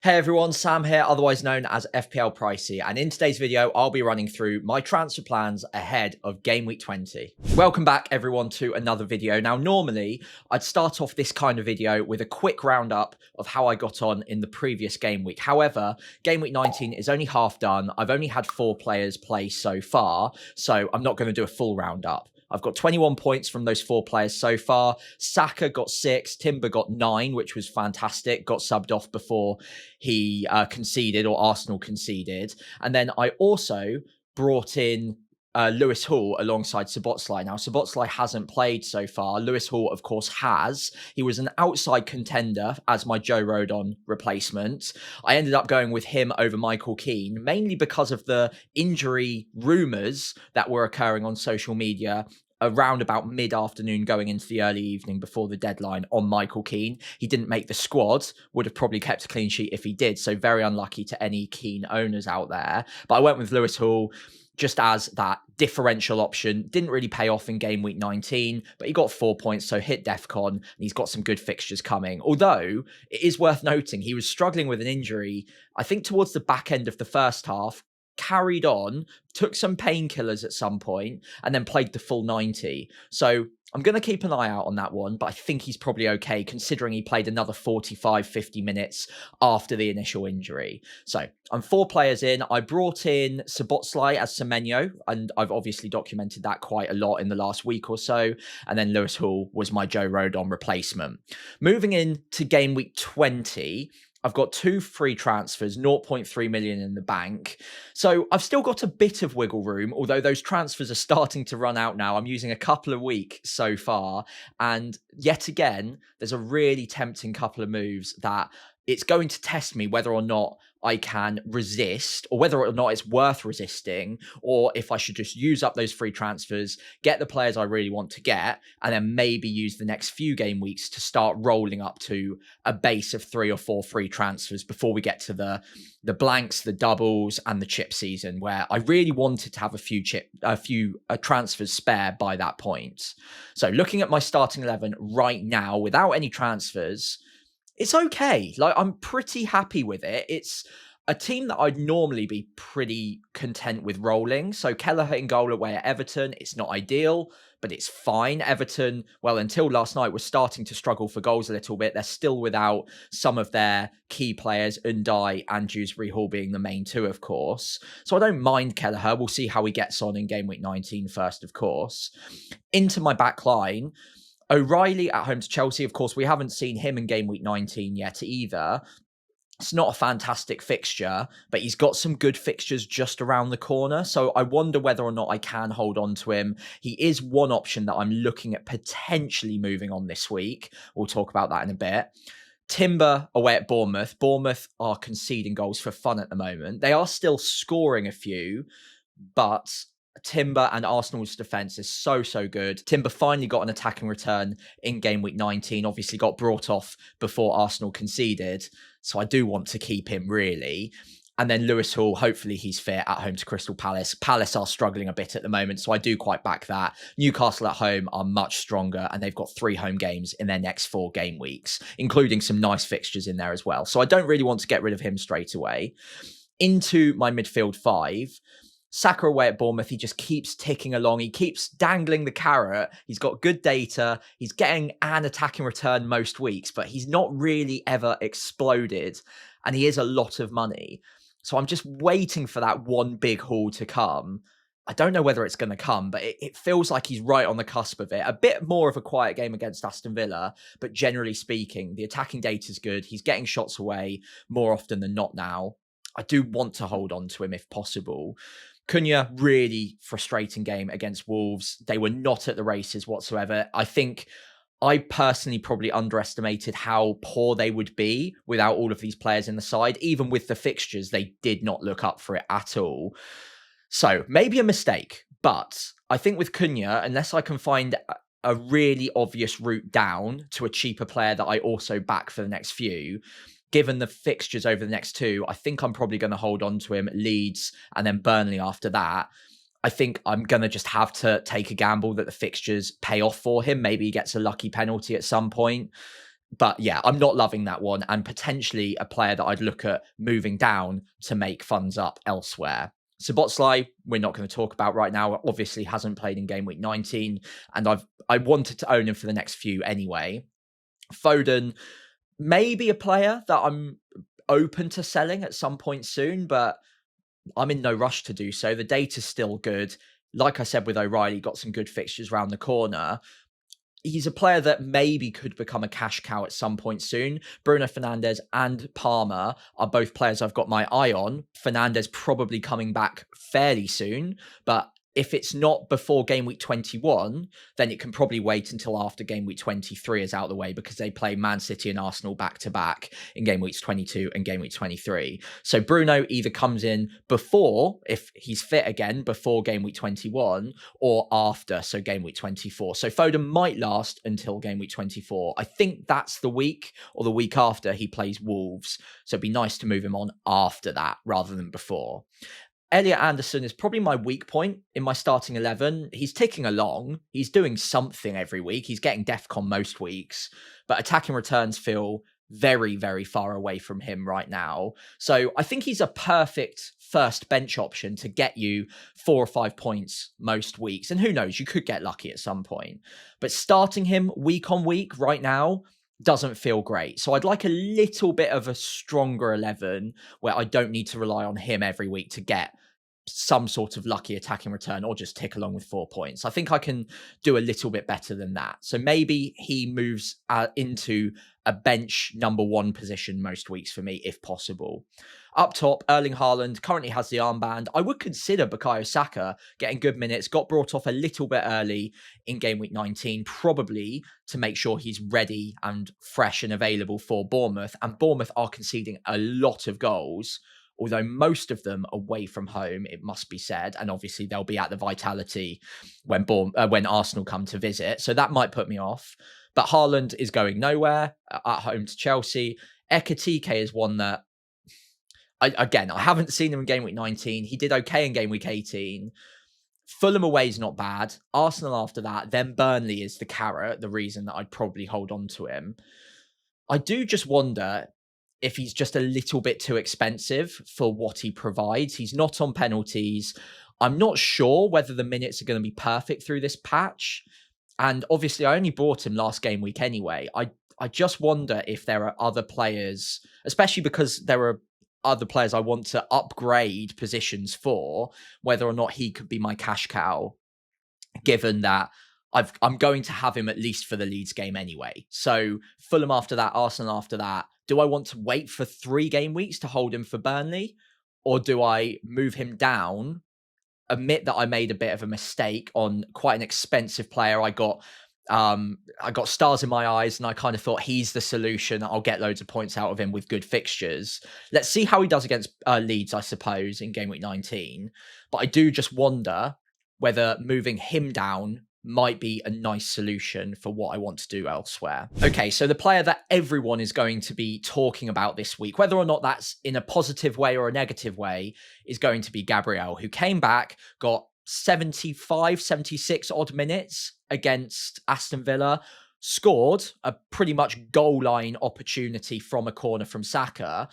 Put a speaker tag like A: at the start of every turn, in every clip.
A: Hey everyone, Sam here, otherwise known as FPL Pricey, and in today's video, I'll be running through my transfer plans ahead of Game Week 20. Welcome back everyone to another video. Now, normally, I'd start off this kind of video with a quick roundup of how I got on in the previous game week. However, Game Week 19 is only half done. I've only had 4 players play so far, so I'm not going to do a full roundup. I've got 21 points from those 4 players so far. Saka got 6, Timber got 9, which was fantastic. Got subbed off before he conceded, or Arsenal conceded. And then I also brought in Lewis Hall alongside Szoboszlai. Now, Szoboszlai hasn't played so far. Lewis Hall, of course, has. He was an outside contender as my Joe Rodon replacement. I ended up going with him over Michael Keane, mainly because of the injury rumours that were occurring on social media around about mid-afternoon going into the early evening before the deadline on Michael Keane. He didn't make the squad, would have probably kept a clean sheet if he did, so very unlucky to any Keane owners out there. But I went with Lewis Hall just as that differential option. Didn't really pay off in Game Week 19, but he got 4 points, so hit DEFCON, and he's got some good fixtures coming. Although, it is worth noting, he was struggling with an injury, I think towards the back end of the first half, carried on, took some painkillers at some point, and then played the full 90. So I'm going to keep an eye out on that one, but I think he's probably okay considering he played another 45, 50 minutes after the initial injury. So I'm 4 players in. I brought in Szoboszlai as Semenyo, and I've obviously documented that quite a lot in the last week or so. And then Lewis Hall was my Joe Rodon replacement. Moving in to Game Week 20, I've got 2 free transfers, 0.3 million in the bank. So I've still got a bit of wiggle room, although those transfers are starting to run out now. I'm using a couple of weeks so far. And yet again, there's a really tempting couple of moves that it's going to test me whether or not I can resist, or whether or not it's worth resisting, or if I should just use up those free transfers, get the players I really want to get, and then maybe use the next few game weeks to start rolling up to a base of 3 or 4 free transfers before we get to the blanks, the doubles, and the chip season, where I really wanted to have a few transfers spare by that point. So looking at my starting 11 right now without any transfers, it's okay. Like, I'm pretty happy with it. It's a team that I'd normally be pretty content with rolling. So Kelleher in goal away at Everton. It's not ideal, but it's fine. Everton, well, until last night, was starting to struggle for goals a little bit. They're still without some of their key players, Undai and Dewsbury Hall being the main 2, of course. So I don't mind Kelleher. We'll see how he gets on in Game Week 19 first, of course. Into my back line, O'Reilly at home to Chelsea. Of course, we haven't seen him in Game Week 19 yet either. It's not a fantastic fixture, but he's got some good fixtures just around the corner. So I wonder whether or not I can hold on to him. He is one option that I'm looking at potentially moving on this week. We'll talk about that in a bit. Timber away at Bournemouth. Bournemouth are conceding goals for fun at the moment. They are still scoring a few, but Timber and Arsenal's defence is so good. Timber finally got an attacking return in Game Week 19, obviously got brought off before Arsenal conceded. So I do want to keep him, really. And then Lewis Hall, hopefully he's fit at home to Crystal Palace. Palace are struggling a bit at the moment, so I do quite back that. Newcastle at home are much stronger, and they've got 3 home games in their next 4 game weeks, including some nice fixtures in there as well. So I don't really want to get rid of him straight away. Into my midfield 5, Saka away at Bournemouth, he just keeps ticking along. He keeps dangling the carrot. He's got good data. He's getting an attacking return most weeks, but he's not really ever exploded. And he is a lot of money. So I'm just waiting for that one big haul to come. I don't know whether it's going to come, but it feels like he's right on the cusp of it. A bit more of a quiet game against Aston Villa, but generally speaking, the attacking data is good. He's getting shots away more often than not now. I do want to hold on to him if possible. Cunha, really frustrating game against Wolves. They were not at the races whatsoever. I think I personally probably underestimated how poor they would be without all of these players in the side. Even with the fixtures, they did not look up for it at all. So maybe a mistake, but I think with Cunha, unless I can find a really obvious route down to a cheaper player that I also back for the next few, given the fixtures over the next 2, I think I'm probably going to hold on to him. Leeds and then Burnley after that. I think I'm going to just have to take a gamble that the fixtures pay off for him. Maybe he gets a lucky penalty at some point. But yeah, I'm not loving that one, and potentially a player that I'd look at moving down to make funds up elsewhere. Szoboszlai, we're not going to talk about right now. Obviously, hasn't played in game week 19, and I wanted to own him for the next few anyway. Foden, maybe a player that I'm open to selling at some point soon, but I'm in no rush to do so. The data's still good. Like I said with O'Reilly, got some good fixtures around the corner. He's a player that maybe could become a cash cow at some point soon. Bruno Fernandes and Palmer are both players I've got my eye on. Fernandes probably coming back fairly soon, but if it's not before game week 21, then it can probably wait until after game week 23 is out of the way, because they play Man City and Arsenal back to back in game weeks 22 and game week 23. So Bruno either comes in before, if he's fit again, before game week 21, or after, so game week 24. So Foden might last until game week 24. I think that's the week or the week after he plays Wolves. So it'd be nice to move him on after that rather than before. Elliot Anderson is probably my weak point in my starting 11. He's ticking along. He's doing something every week. He's getting DEFCON most weeks, but attacking returns feel very, very far away from him right now. So I think he's a perfect first bench option to get you 4 or 5 points most weeks. And who knows, you could get lucky at some point. But starting him week on week right now doesn't feel great. So I'd like a little bit of a stronger 11 where I don't need to rely on him every week to get some sort of lucky attacking return or just tick along with 4 points. I think I can do a little bit better than that. So maybe he moves into a bench number 1 position most weeks for me, if possible. Up top, Erling Haaland currently has the armband. I would consider Bukayo Saka getting good minutes, got brought off a little bit early in game week 19, probably to make sure he's ready and fresh and available for Bournemouth. And Bournemouth are conceding a lot of goals, although most of them away from home, it must be said. And obviously they'll be at the Vitality when Arsenal come to visit. So that might put me off. But Haaland is going nowhere at home to Chelsea. Ekitike is one that, I haven't seen him in game week 19. He did okay in game week 18. Fulham away is not bad. Arsenal after that. Then Burnley is the carrot, the reason that I'd probably hold on to him. I do just wonder if he's just a little bit too expensive for what he provides. He's not on penalties. I'm not sure whether the minutes are going to be perfect through this patch. And obviously, I only bought him last game week anyway. I just wonder if there are other players, especially because there are other players I want to upgrade positions for, whether or not he could be my cash cow, given that I'm going to have him at least for the Leeds game anyway. So Fulham after that, Arsenal after that. Do I want to wait for 3 game weeks to hold him for Burnley? Or do I move him down, admit that I made a bit of a mistake on quite an expensive player? I got stars in my eyes and I kind of thought he's the solution. I'll get loads of points out of him with good fixtures. Let's see how he does against Leeds, I suppose, in game week 19. But I do just wonder whether moving him down might be a nice solution for what I want to do elsewhere. Okay, so the player that everyone is going to be talking about this week, whether or not that's in a positive way or a negative way, is going to be Gabriel, who came back, got 75, 76 odd minutes against Aston Villa, scored a pretty much goal line opportunity from a corner from Saka,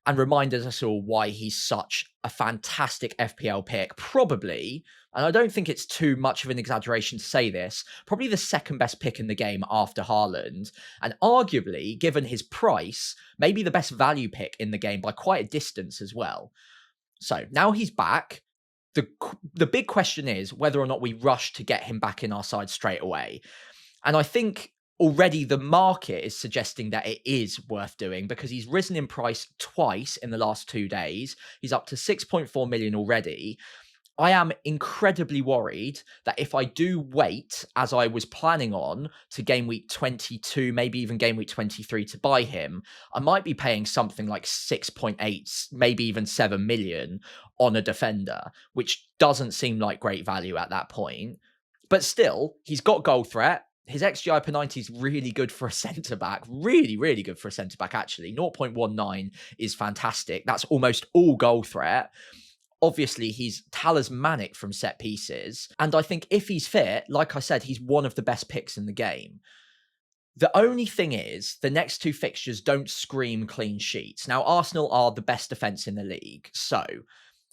A: and reminded us all why he's such a fantastic FPL pick. Probably, and I don't think it's too much of an exaggeration to say this, probably the second best pick in the game after Haaland, and arguably, given his price, maybe the best value pick in the game by quite a distance as well. So now he's back. The big question is whether or not we rush to get him back in our side straight away. And I think already the market is suggesting that it is worth doing, because he's risen in price twice in the last 2 days. He's up to 6.4 million already. I am incredibly worried that if I do wait, as I was planning on, to game week 22, maybe even game week 23 to buy him, I might be paying something like 6.8, maybe even 7 million on a defender, which doesn't seem like great value at that point. But still, he's got goal threat. His XGI per 90 is really good for a centre-back. Really, really good for a centre-back, actually. 0.19 is fantastic. That's almost all goal threat. Obviously, he's talismanic from set pieces. And I think if he's fit, like I said, he's one of the best picks in the game. The only thing is, the next two fixtures don't scream clean sheets. Now, Arsenal are the best defence in the league. So,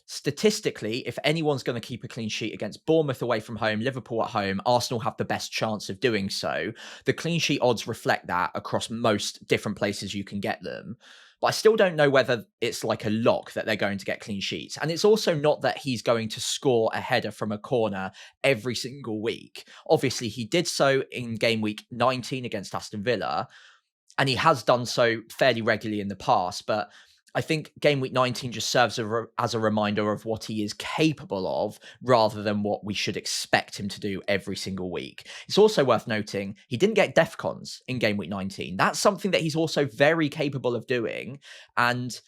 A: statistically, if anyone's going to keep a clean sheet against Bournemouth away from home, Liverpool at home, Arsenal have the best chance of doing so. The clean sheet odds reflect that across most different places you can get them. But I still don't know whether it's like a lock that they're going to get clean sheets. And it's also not that he's going to score a header from a corner every single week. Obviously, he did so in game week 19 against Aston Villa, and he has done so fairly regularly in the past. But I think game week 19 just serves as a reminder of what he is capable of rather than what we should expect him to do every single week. It's also worth noting he didn't get DEFCONs in game week 19. That's something that he's also very capable of doing. And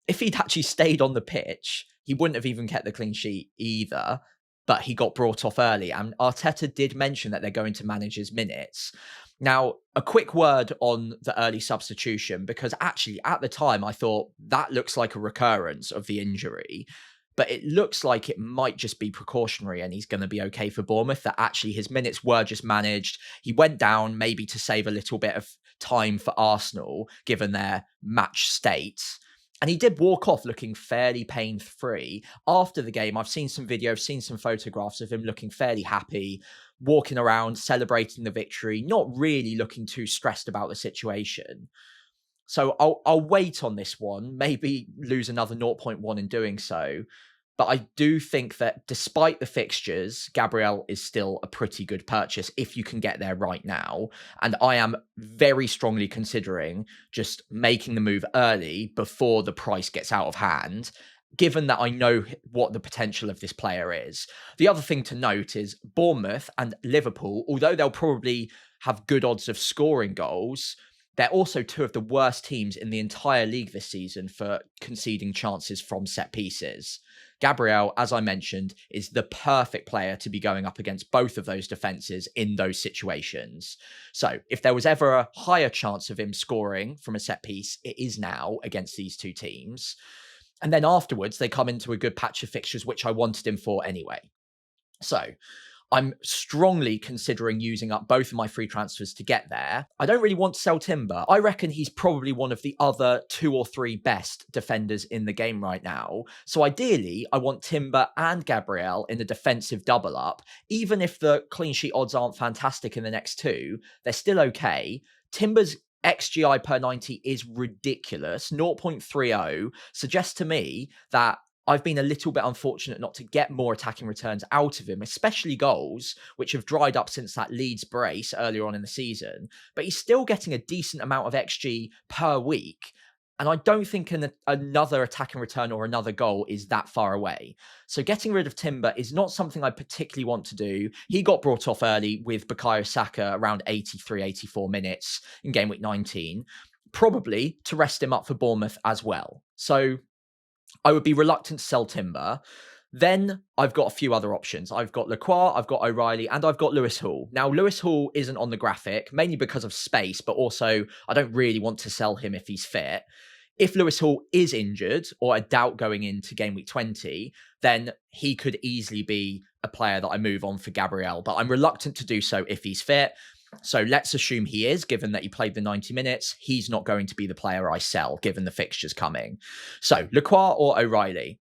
A: if he'd actually stayed on the pitch, he wouldn't have even kept the clean sheet either. But he got brought off early. And Arteta did mention that they're going to manage his minutes. Now, a quick word on the early substitution, because actually at the time I thought that looks like a recurrence of the injury, but it looks like it might just be precautionary and he's going to be okay for Bournemouth, that actually his minutes were just managed. He went down maybe to save a little bit of time for Arsenal, given their match state. And he did walk off looking fairly pain-free. After the game, I've seen some videos, seen some photographs of him looking fairly happy, walking around, celebrating the victory, not really looking too stressed about the situation. So I'll wait on this one, maybe lose another 0.1 in doing so. But I do think that despite the fixtures, Gabriel is still a pretty good purchase if you can get there right now. And I am very strongly considering just making the move early before the price gets out of hand, given that I know what the potential of this player is. The other thing to note is Bournemouth and Liverpool, although they'll probably have good odds of scoring goals, they're also two of the worst teams in the entire league this season for conceding chances from set pieces. Gabriel, as I mentioned, is the perfect player to be going up against both of those defences in those situations. So if there was ever a higher chance of him scoring from a set piece, it is now against these two teams. And then afterwards, they come into a good patch of fixtures, which I wanted him for anyway. So I'm strongly considering using up both of my free transfers to get there. I don't really want to sell Timber. I reckon he's probably one of the other 2 or 3 best defenders in the game right now. So ideally, I want Timber and Gabriel in a defensive double up. Even if the clean sheet odds aren't fantastic in the next two, they're still okay. Timber's XGI per 90 is ridiculous. 0.30 suggests to me that I've been a little bit unfortunate not to get more attacking returns out of him, especially goals, which have dried up since that Leeds brace earlier on in the season. But he's still getting a decent amount of XG per week. And I don't think another attacking return or another goal is that far away. So getting rid of Timber is not something I particularly want to do. He got brought off early with Bukayo Saka around 83, 84 minutes in game week 19, probably to rest him up for Bournemouth as well. So I would be reluctant to sell Timber. Then I've got a few other options. I've got Lacroix, I've got O'Reilly, and I've got Lewis Hall. Now, Lewis Hall isn't on the graphic, mainly because of space, but also I don't really want to sell him if he's fit. If Lewis Hall is injured or a doubt going into game week 20, then he could easily be a player that I move on for Gabriel, but I'm reluctant to do so if he's fit. So let's assume he is, given that he played the 90 minutes. He's not going to be the player I sell, given the fixtures coming. So Lacroix or O'Reilly.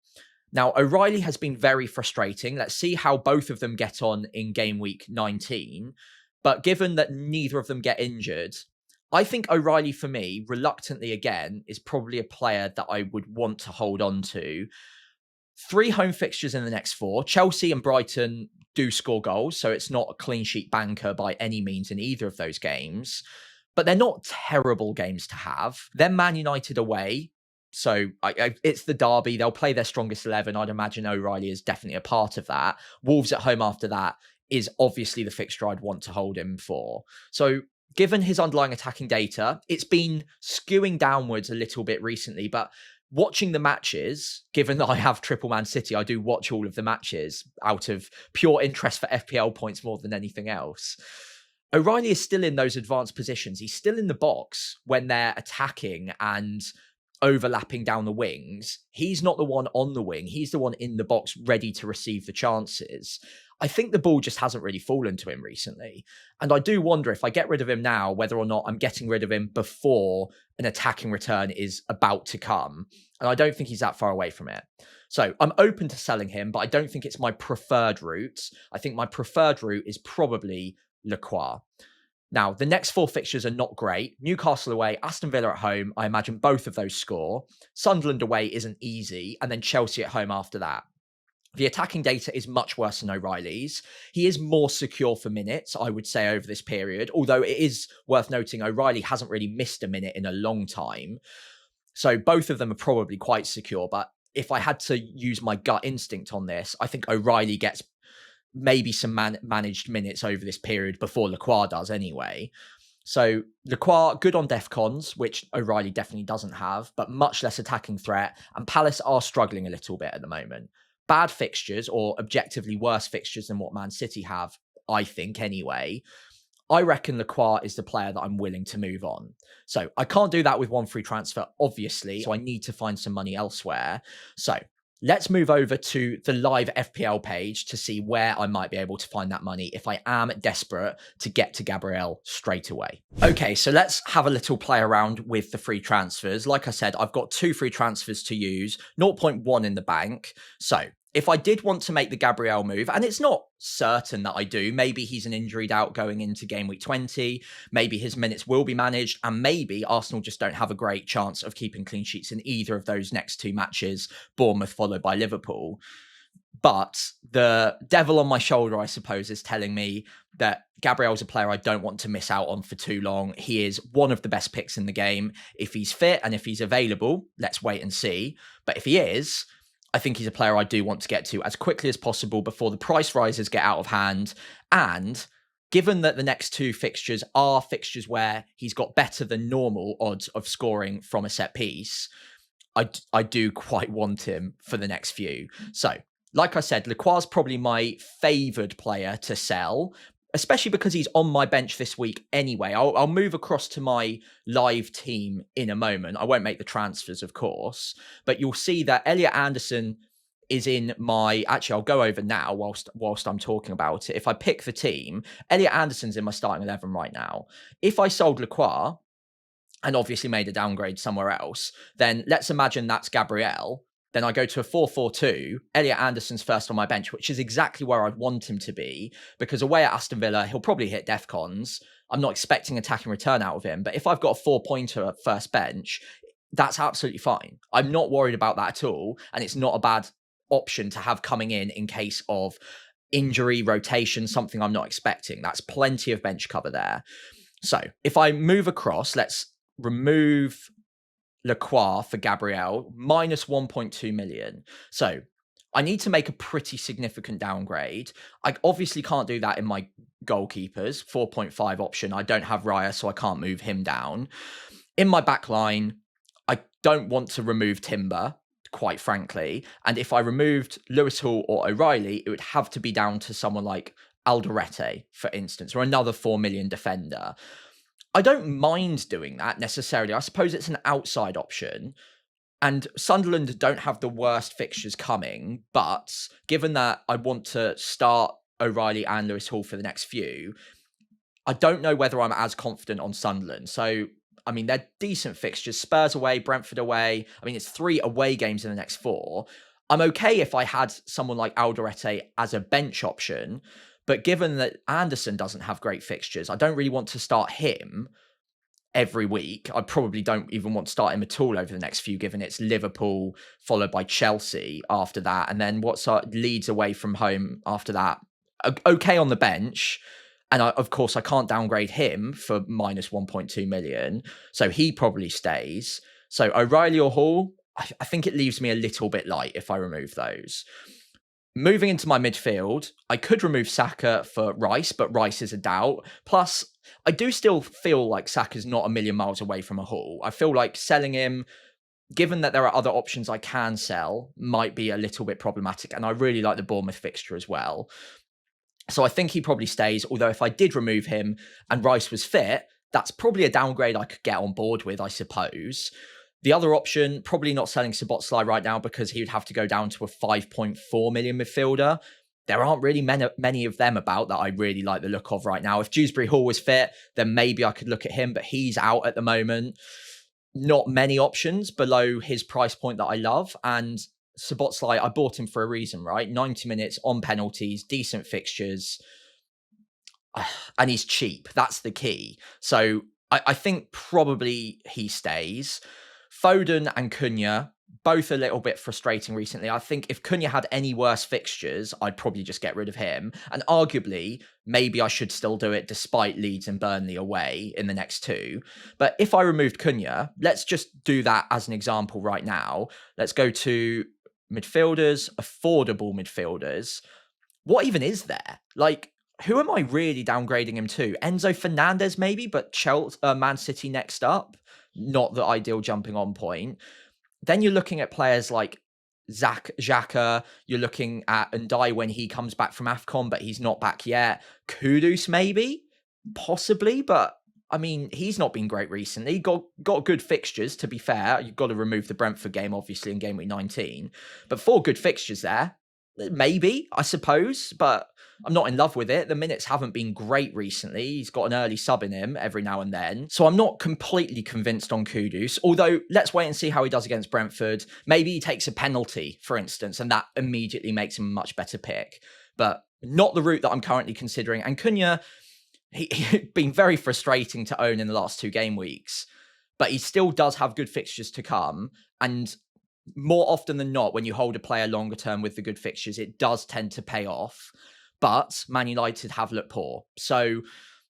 A: Now, O'Reilly has been very frustrating. Let's see how both of them get on in game week 19. But given that neither of them get injured, I think O'Reilly, for me, reluctantly again, is probably a player that I would want to hold on to. 3 home fixtures in the next 4. Chelsea and Brighton do score goals, so it's not a clean sheet banker by any means in either of those games. But they're not terrible games to have. Then Man United away. So it's the derby. They'll play their strongest 11. I'd imagine O'Reilly is definitely a part of that. Wolves at home after that is obviously the fixture I'd want to hold him for. So given his underlying attacking data, it's been skewing downwards a little bit recently, but watching the matches, given that I have triple Man City, I do watch all of the matches out of pure interest for FPL points more than anything else. O'Reilly is still in those advanced positions. He's still in the box when they're attacking and overlapping down the wings. He's not the one on the wing. He's the one in the box ready to receive the chances. I think the ball just hasn't really fallen to him recently. And I do wonder if I get rid of him now, whether or not I'm getting rid of him before an attacking return is about to come. And I don't think he's that far away from it. So I'm open to selling him, but I don't think it's my preferred route. I think my preferred route is probably Lacroix. Now, the next 4 fixtures are not great. Newcastle away, Aston Villa at home. I imagine both of those score. Sunderland away isn't easy. And then Chelsea at home after that. The attacking data is much worse than O'Reilly's. He is more secure for minutes, I would say, over this period. Although it is worth noting O'Reilly hasn't really missed a minute in a long time. So both of them are probably quite secure. But if I had to use my gut instinct on this, I think O'Reilly gets maybe some managed minutes over this period before Lacroix does anyway. So Lacroix, good on defcons, which O'Reilly definitely doesn't have, but much less attacking threat. And Palace are struggling a little bit at the moment. Bad fixtures, or objectively worse fixtures than what Man City have, I think anyway. I reckon Lacroix is the player that I'm willing to move on. So I can't do that with one free transfer, obviously. So I need to find some money elsewhere. So let's move over to the live FPL page to see where I might be able to find that money if I am desperate to get to Gabriel straight away. Okay, so let's have a little play around with the free transfers. Like I said, I've got 2 free transfers to use, 0.1 in the bank. So if I did want to make the Gabriel move, and it's not certain that I do, maybe he's an injured out going into game week 20, maybe his minutes will be managed, and maybe Arsenal just don't have a great chance of keeping clean sheets in either of those next 2 matches, Bournemouth followed by Liverpool. But the devil on my shoulder, I suppose, is telling me that Gabriel's a player I don't want to miss out on for too long. He is one of the best picks in the game. If he's fit and if he's available, let's wait and see. But if he is, I think he's a player I do want to get to as quickly as possible before the price rises get out of hand. And given that the next 2 fixtures are fixtures where he's got better than normal odds of scoring from a set piece, I do quite want him for the next few. So, like I said, Lacroix's probably my favoured player to sell, especially because he's on my bench this week anyway. I'll move across to my live team in a moment. I won't make the transfers, of course, but you'll see that Elliot Anderson is in my... Actually, I'll go over now whilst I'm talking about it. If I pick the team, Elliot Anderson's in my starting 11 right now. If I sold Lacroix and obviously made a downgrade somewhere else, then let's imagine that's Gabriel. Then I go to a 4-4-2, Elliot Anderson's first on my bench, which is exactly where I'd want him to be, because away at Aston Villa, he'll probably hit defcons. I'm not expecting attacking return out of him, but if I've got a 4-pointer at first bench, that's absolutely fine. I'm not worried about that at all, and it's not a bad option to have coming in case of injury, rotation, something I'm not expecting. That's plenty of bench cover there. So if I move across, let's remove Lacroix for Gabriel, minus 1.2 million. So I need to make a pretty significant downgrade. I obviously can't do that in my goalkeepers, 4.5 option. I don't have Raya, so I can't move him down. In my back line, I don't want to remove Timber, quite frankly. And if I removed Lewis Hall or O'Reilly, it would have to be down to someone like Alderete, for instance, or another 4 million defender. I don't mind doing that necessarily. I suppose it's an outside option. And Sunderland don't have the worst fixtures coming. But given that I want to start O'Reilly and Lewis Hall for the next few, I don't know whether I'm as confident on Sunderland. So, I mean, they're decent fixtures. Spurs away, Brentford away. I mean, it's 3 away games in the next 4. I'm okay if I had someone like Alderete as a bench option. But given that Anderson doesn't have great fixtures, I don't really want to start him every week. I probably don't even want to start him at all over the next few, given it's Liverpool followed by Chelsea after that. And then Leeds away from home after that. Okay on the bench. And of course, I can't downgrade him for minus 1.2 million. So he probably stays. So O'Reilly or Hall, I think it leaves me a little bit light if I remove those. Moving into my midfield, I could remove Saka for Rice, but Rice is a doubt. Plus, I do still feel like Saka's not a million miles away from a haul. I feel like selling him, given that there are other options I can sell, might be a little bit problematic. And I really like the Bournemouth fixture as well. So I think he probably stays. Although if I did remove him and Rice was fit, that's probably a downgrade I could get on board with, I suppose. The other option, probably not selling Szoboszlai right now because he would have to go down to a 5.4 million midfielder. There aren't really many of them about that I really like the look of right now. If Dewsbury Hall was fit, then maybe I could look at him, but he's out at the moment. Not many options below his price point that I love. And Szoboszlai, I bought him for a reason, right? 90 minutes on penalties, decent fixtures, and he's cheap. That's the key. So I think probably he stays. Foden and Cunha, both a little bit frustrating recently. I think if Cunha had any worse fixtures, I'd probably just get rid of him. And arguably, maybe I should still do it despite Leeds and Burnley away in the next two. But if I removed Cunha, let's just do that as an example right now. Let's go to midfielders, affordable midfielders. What even is there? Like, who am I really downgrading him to? Enzo Fernandez maybe, but Chelsea, Man City next up. Not the ideal jumping on point. Then you're looking at players like Xhaka. You're looking at Ndai when he comes back from AFCON, but he's not back yet. Kudus maybe, possibly, but I mean, he's not been great recently. Got good fixtures, to be fair. You've got to remove the Brentford game, obviously, in game week 19. But 4 good fixtures there. Maybe, I suppose, but I'm not in love with it. The minutes haven't been great recently. He's got an early sub in him every now and then. So I'm not completely convinced on Kudus, although let's wait and see how he does against Brentford. Maybe he takes a penalty, for instance, and that immediately makes him a much better pick. But not the route that I'm currently considering. And Cunha, he's been very frustrating to own in the last 2 game weeks, but he still does have good fixtures to come. And more often than not, when you hold a player longer term with the good fixtures, it does tend to pay off. But Man United have looked poor. So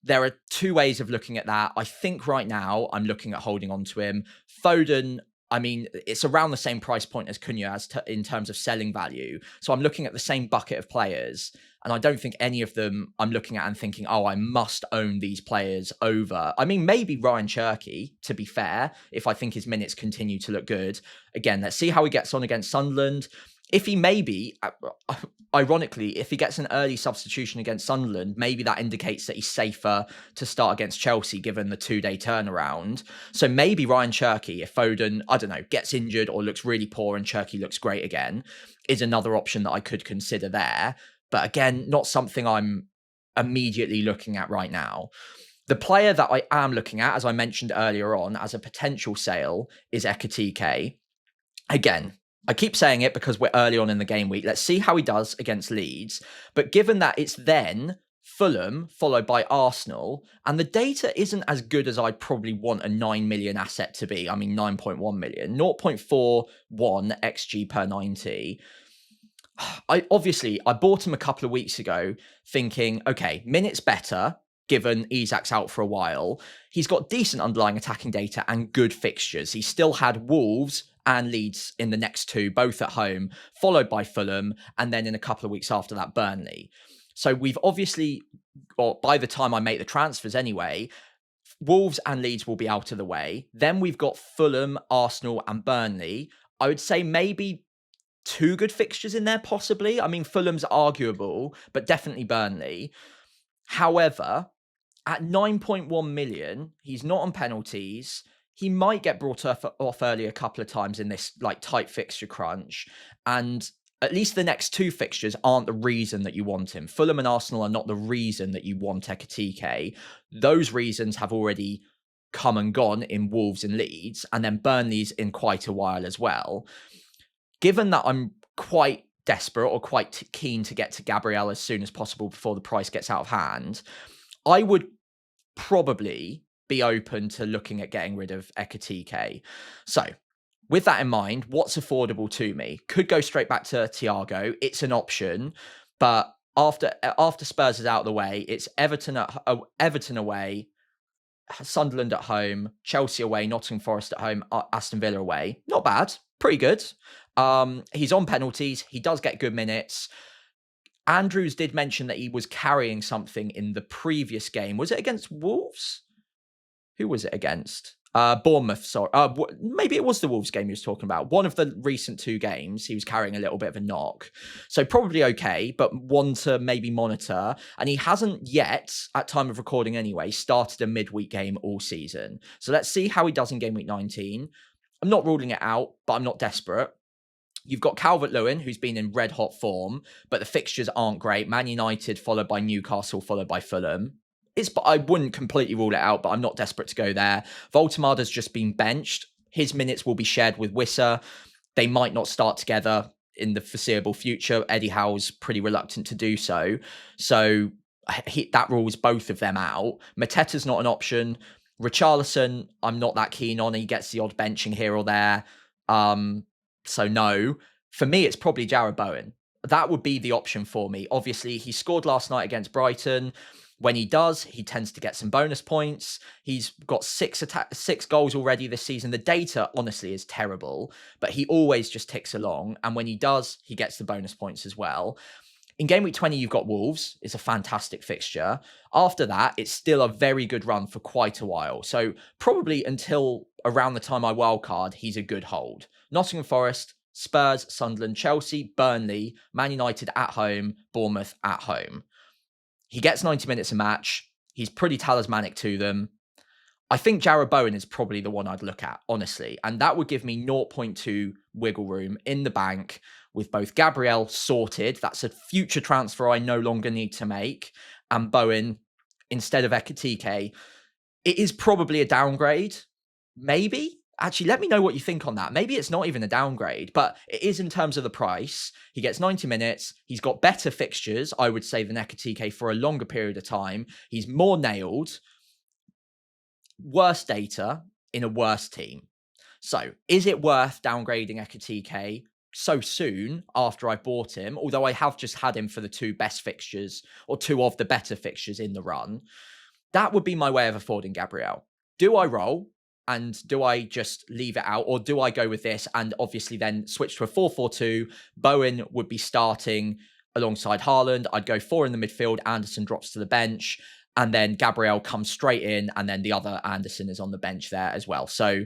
A: there are 2 ways of looking at that. I think right now I'm looking at holding on to him. Foden, I mean, it's around the same price point as Cunha in terms of selling value. So I'm looking at the same bucket of players. And I don't think any of them I'm looking at and thinking, oh, I must own these players over. I mean, maybe Ryan Cherky, to be fair, if I think his minutes continue to look good. Again, let's see how he gets on against Sunderland. If he maybe, ironically, if he gets an early substitution against Sunderland, maybe that indicates that he's safer to start against Chelsea, given the 2-day turnaround. So maybe Ryan Cherky, if Foden, I don't know, gets injured or looks really poor and Cherky looks great again, is another option that I could consider there. But again, not something I'm immediately looking at right now. The player that I am looking at, as I mentioned earlier on, as a potential sale is Ekitike. Again, I keep saying it because we're early on in the game week. Let's see how he does against Leeds. But given that it's then Fulham followed by Arsenal, and the data isn't as good as I'd probably want a 9 million asset to be. I mean, 9.1 million, 0.41 XG per 90. I bought him a couple of weeks ago thinking, okay, minutes better, given Isak's out for a while. He's got decent underlying attacking data and good fixtures. He still had Wolves and Leeds in the next 2, both at home, followed by Fulham, and then in a couple of weeks after that, Burnley. So we've obviously, or by the time I make the transfers anyway, Wolves and Leeds will be out of the way. Then we've got Fulham, Arsenal, and Burnley. I would say maybe 2 good fixtures in there, possibly. I mean, Fulham's arguable, but definitely Burnley. However, at 9.1 million, he's not on penalties. He might get brought off early a couple of times in this like tight fixture crunch. And at least the next 2 fixtures aren't the reason that you want him. Fulham and Arsenal are not the reason that you want Ekitike. Those reasons have already come and gone in Wolves and Leeds, and then Burnley's in quite a while as well. Given that I'm quite desperate or quite keen to get to Gabriel as soon as possible before the price gets out of hand, I would probably be open to looking at getting rid of Ekitike. So with that in mind, what's affordable to me? Could go straight back to Thiago. It's an option, but after Spurs is out of the way, it's Everton away, Sunderland at home, Chelsea away, Nottingham Forest at home, Aston Villa away. Not bad. Pretty good. He's on penalties. He does get good minutes. Andrews did mention that he was carrying something in the previous game. Was it against Wolves? Who was it against? Bournemouth, sorry. Maybe it was the Wolves game he was talking about. One of the recent 2 games, he was carrying a little bit of a knock. So probably okay, but one to maybe monitor. And he hasn't yet, at time of recording anyway, started a midweek game all season. So let's see how he does in game week 19. I'm not ruling it out, but I'm not desperate. You've got Calvert-Lewin, who's been in red-hot form, but the fixtures aren't great. Man United, followed by Newcastle, followed by Fulham. I wouldn't completely rule it out, but I'm not desperate to go there. Voltemada's just been benched. His minutes will be shared with Wissa. They might not start together in the foreseeable future. Eddie Howe's pretty reluctant to do so. So that rules both of them out. Mateta's not an option. Richarlison, I'm not that keen on. He gets the odd benching here or there. So no. For me, it's probably Jarrod Bowen. That would be the option for me. Obviously, he scored last night against Brighton. When he does, he tends to get some bonus points. He's got 6 goals already this season. The data, honestly, is terrible, but he always just ticks along. And when he does, he gets the bonus points as well. In Game Week 20, you've got Wolves. It's a fantastic fixture. After that, it's still a very good run for quite a while. So probably until around the time I wildcard, he's a good hold. Nottingham Forest, Spurs, Sunderland, Chelsea, Burnley, Man United at home, Bournemouth at home. He gets 90 minutes a match. He's pretty talismanic to them. I think Jarrod Bowen is probably the one I'd look at, honestly. And that would give me 0.2 wiggle room in the bank with both Gabriel sorted. That's a future transfer I no longer need to make. And Bowen instead of Ekitike. It is probably a downgrade. Maybe. Actually, let me know what you think on that. Maybe it's not even a downgrade, but it is in terms of the price. He gets 90 minutes. He's got better fixtures, I would say, than Ekitike for a longer period of time. He's more nailed. Worse data in a worse team. So, is it worth downgrading Ekitike so soon after I bought him? Although I have just had him for the 2 best fixtures, or 2 of the better fixtures in the run. That would be my way of affording Gabriel. Do I roll? And do I just leave it out? Or do I go with this and obviously then switch to a 4-4-2? Bowen would be starting alongside Haaland. I'd go 4 in the midfield. Anderson drops to the bench. And then Gabriel comes straight in. And then the other Anderson is on the bench there as well. So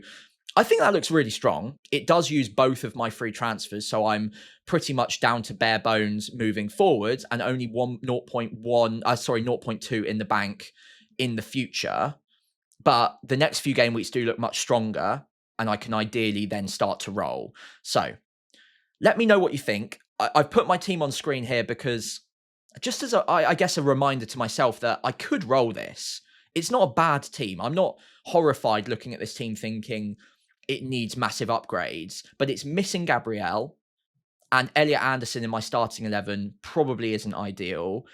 A: I think that looks really strong. It does use both of my free transfers. So I'm pretty much down to bare bones moving forwards. And only 0.2 in the bank in the future. But the next few game weeks do look much stronger, and I can ideally then start to roll. So let me know what you think. I've put my team on screen here because just as I guess a reminder to myself that I could roll this. It's not a bad team. I'm not horrified looking at this team thinking it needs massive upgrades, but it's missing Gabriel, and Elliot Anderson in my starting 11 probably isn't ideal.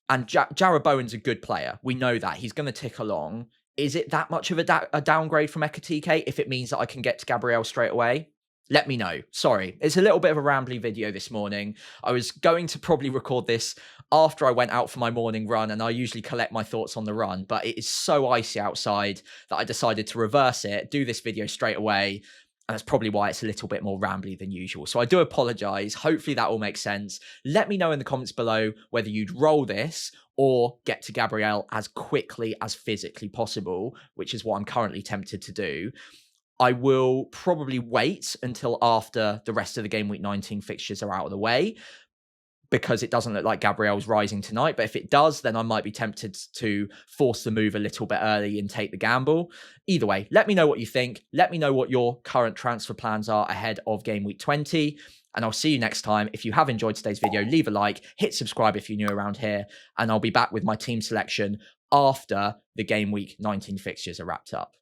A: And Jarrod Bowen's a good player. We know that. He's going to tick along. Is it that much of a downgrade from Ekitike if it means that I can get to Gabriel straight away? Let me know. Sorry, it's a little bit of a rambly video this morning. I was going to probably record this after I went out for my morning run, and I usually collect my thoughts on the run, but it is so icy outside that I decided to reverse it, do this video straight away, and that's probably why it's a little bit more rambly than usual. So I do apologize. Hopefully that all makes sense. Let me know in the comments below whether you'd roll this or get to Gabriel as quickly as physically possible, which is what I'm currently tempted to do. I will probably wait until after the rest of the Game Week 19 fixtures are out of the way, because it doesn't look like Gabriel's rising tonight. But if it does, then I might be tempted to force the move a little bit early and take the gamble. Either way, let me know what you think. Let me know what your current transfer plans are ahead of Game Week 20. And I'll see you next time. If you have enjoyed today's video, leave a like, hit subscribe if you're new around here, and I'll be back with my team selection after the Game Week 19 fixtures are wrapped up.